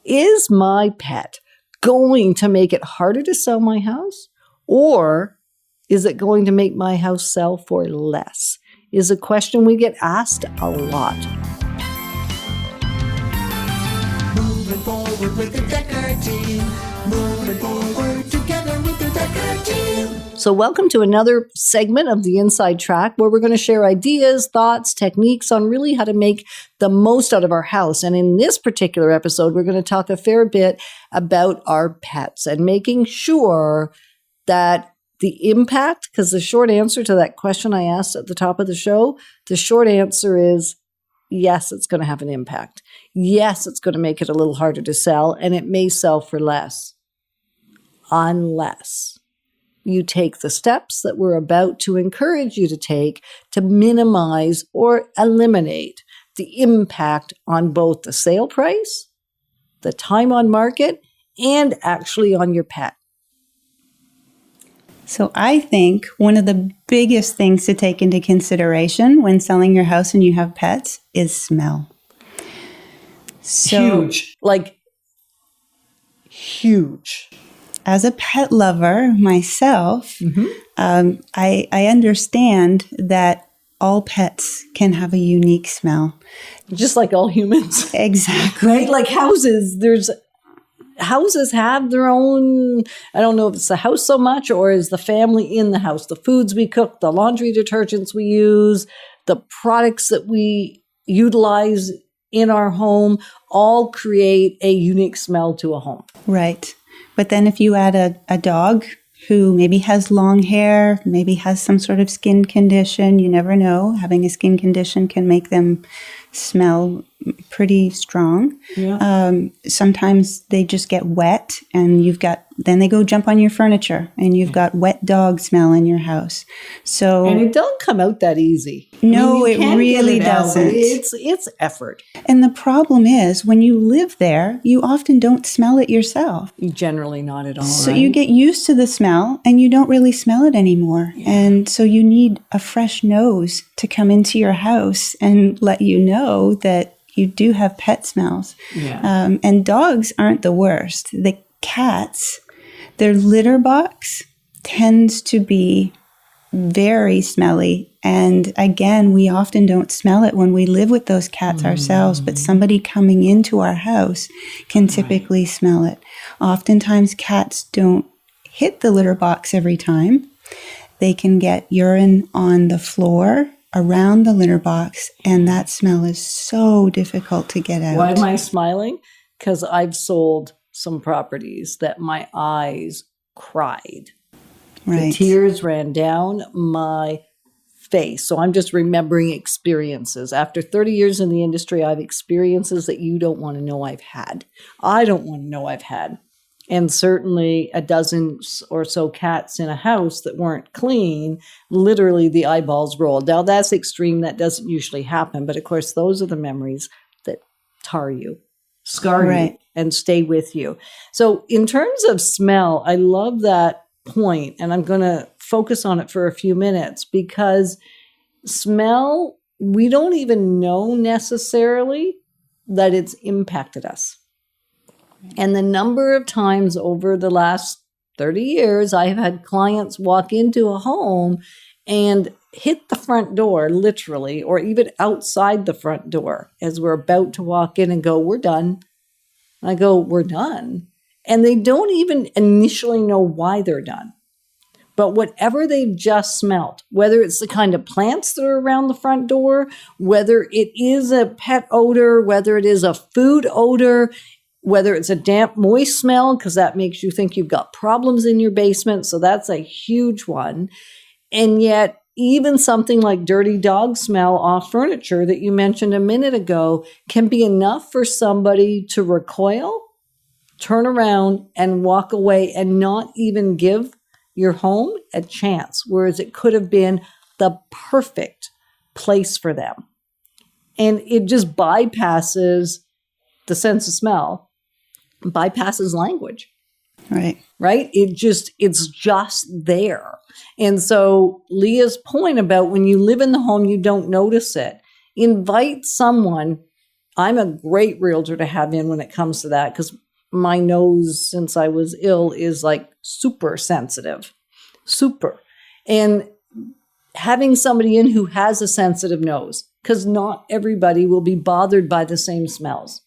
Is my pet going to make it harder to sell my house? Or is it going to make my house sell for less? Is a question we get asked a lot. Moving forward with the DekkerTeam. Moving forward together with the DekkerTeam. So welcome to another segment of the Inside Track where we're going to share ideas, thoughts, techniques on really how to make the most out of our house. And in this particular episode, we're going to talk a fair bit about our pets and making sure that the impact, because the short answer to that question I asked at the top of the show, the short answer is yes, it's going to have an impact. Yes, it's going to make it a little harder to sell, and it may sell for less. Unless you take the steps that we're about to encourage you to take to minimize or eliminate the impact on both the sale price, the time on market, and actually on your pet. So I think one of the biggest things to take into consideration when selling your house and you have pets is smell. So, Huge. Like, huge. as a pet lover myself, I understand that all pets can have a unique smell. Just like all humans. Exactly. Right? Like houses, houses have their own, I don't know if it's the house so much or is the family in the house, the foods we cook, the laundry detergents we use, the products that we utilize in our home, all create a unique smell to a home. Right. But then if you add a dog who maybe has long hair, maybe has some sort of skin condition, you never know. Having a skin condition can make them smell pretty strong. Yeah. Sometimes they just get wet and then they go jump on your furniture and you've got wet dog smell in your house. So And it don't come out that easy. No, you it can really get it out, but doesn't. It's effort. And the problem is when you live there, you often don't smell it yourself. Generally not at all. So right? you get used to the smell and you don't really smell it anymore. Yeah. And so you need a fresh nose to come into your house and let you know that you do have pet smells. Yeah. And dogs aren't the worst. The cats, their litter box tends to be very smelly. And again, we often don't smell it when we live with those cats ourselves, but somebody coming into our house can typically smell it. Oftentimes, cats don't hit the litter box every time. They can get urine on the floor around the litter box, and that smell is so difficult to get out. Why am I smiling? Because I've sold some properties that my eyes cried. Right. The tears ran down my face. So I'm just remembering experiences. After 30 years in the industry, I have experiences that you don't want to know I've had. I don't want to know I've had. And certainly a dozen or so cats in a house that weren't clean, literally the eyeballs rolled. Now that's extreme. That doesn't usually happen. But of course, those are the memories that tar you, scar you, and stay with you. So in terms of smell, I love that point. And I'm going to focus on it for a few minutes because smell, we don't even know necessarily that it's impacted us. And the number of times over the last 30 years, I have had clients walk into a home and hit the front door, literally, or even outside the front door as we're about to walk in and go, we're done. I go, we're done. And they don't even initially know why they're done. But whatever they've just smelled, whether it's the kind of plants that are around the front door, whether it is a pet odor, whether it is a food odor, whether it's a damp, moist smell, because that makes you think you've got problems in your basement. So that's a huge one. And yet, even something like dirty dog smell off furniture that you mentioned a minute ago can be enough for somebody to recoil, turn around, and walk away and not even give your home a chance, whereas it could have been the perfect place for them. And it just bypasses the sense of smell, bypasses language. Right? It's just there. And so Leah's point about when you live in the home, you don't notice it. Invite someone I'm a great realtor to have in when it comes to that, because my nose, since I was ill, is like super sensitive. Super. And having somebody in who has a sensitive nose, because not everybody will be bothered by the same smells.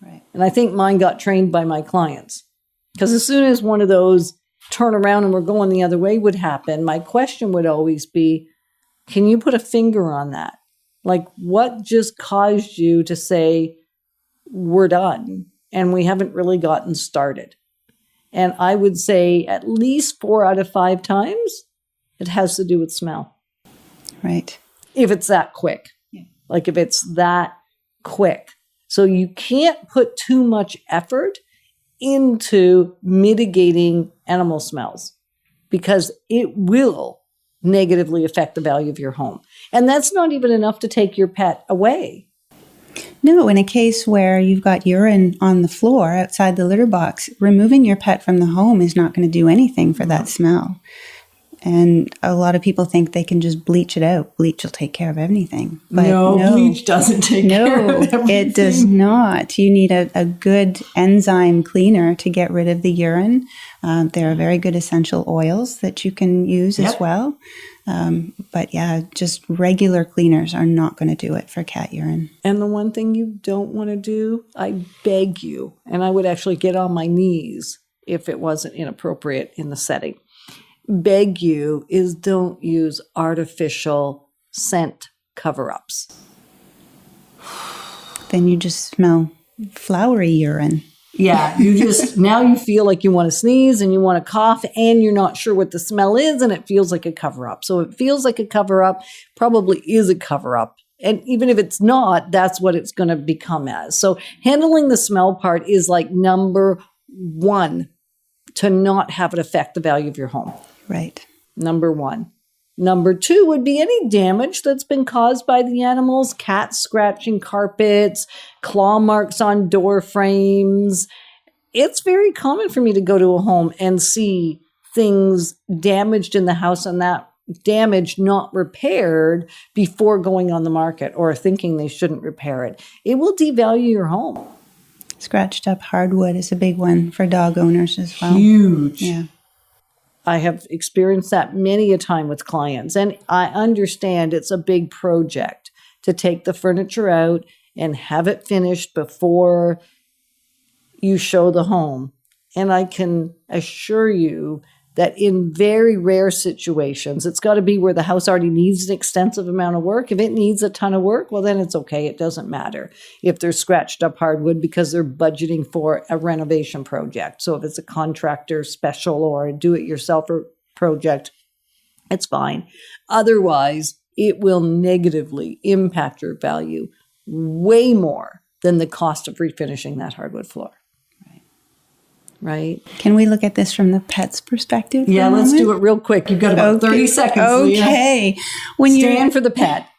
Right. And I think mine got trained by my clients. Because as soon as one of those turn around and we're going the other way would happen, my question would always be, can you put a finger on that? Like, what just caused you to say, we're done, and we haven't really gotten started? And I would say at least 4 out of 5 times, it has to do with smell. Right. If it's that quick. Yeah. Like if it's that quick. So you can't put too much effort into mitigating animal smells, because it will negatively affect the value of your home. And that's not even enough to take your pet away. No, in a case where you've got urine on the floor outside the litter box, removing your pet from the home is not going to do anything for that smell. And a lot of people think they can just bleach it out. Bleach will take care of anything. But no, bleach doesn't take care of everything. It does not. You need a good enzyme cleaner to get rid of the urine. There are very good essential oils that you can use as well. But yeah, just regular cleaners are not going to do it for cat urine. And the one thing you don't want to do, I beg you, and I would actually get on my knees if it wasn't inappropriate in the setting, beg you, is don't use artificial scent cover-ups. Then you just smell flowery urine. Yeah, you just, now you feel like you want to sneeze and you want to cough and you're not sure what the smell is and it feels like a cover-up. So it feels like a cover-up, probably is a cover-up. And even if it's not, that's what it's going to become as. So handling the smell part is like number 1 to not have it affect the value of your home. Right. Number 1. Number 2 would be any damage that's been caused by the animals, cats scratching carpets, claw marks on door frames. It's very common for me to go to a home and see things damaged in the house and that damage not repaired before going on the market or thinking they shouldn't repair it. It will devalue your home. Scratched up hardwood is a big one for dog owners as well. Huge. Yeah. I have experienced that many a time with clients, and I understand it's a big project to take the furniture out and have it finished before you show the home. And I can assure you that in very rare situations, it's got to be where the house already needs an extensive amount of work. If it needs a ton of work, well, then it's okay. It doesn't matter if they're scratched up hardwood because they're budgeting for a renovation project. So if it's a contractor special or a do-it-yourself project, it's fine. Otherwise, it will negatively impact your value way more than the cost of refinishing that hardwood floor. Right? Can we look at this from the pet's perspective? Yeah, let's do it real quick. You've got about 30 seconds. Okay. Stand for the pet.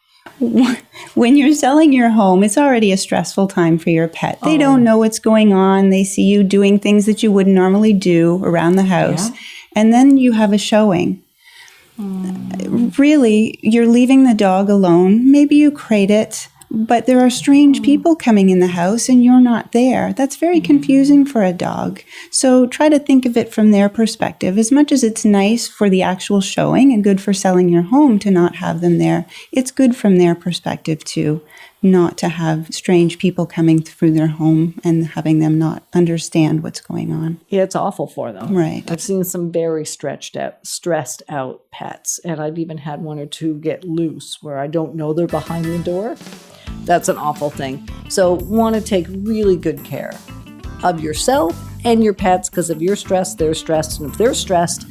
When you're selling your home, it's already a stressful time for your pet. They don't know what's going on. They see you doing things that you wouldn't normally do around the house. Yeah. And then you have a showing. Really, you're leaving the dog alone. Maybe you crate it, but there are strange people coming in the house and you're not there. That's very confusing for a dog. So try to think of it from their perspective. As much as it's nice for the actual showing and good for selling your home to not have them there, it's good from their perspective too, not to have strange people coming through their home and having them not understand what's going on. Yeah, it's awful for them. Right. I've seen some very stressed out pets, and I've even had 1 or 2 get loose where I don't know they're behind the door. That's an awful thing. So want to take really good care of yourself and your pets, because if you're stressed, they're stressed. And if they're stressed,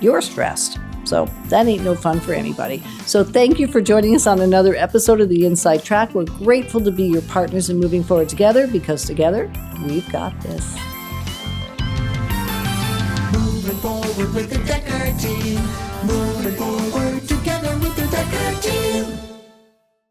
you're stressed. So that ain't no fun for anybody. So thank you for joining us on another episode of The Inside Track. We're grateful to be your partners in moving forward together, because together we've got this. Moving forward with the Decker team. Moving forward together with the Decker team.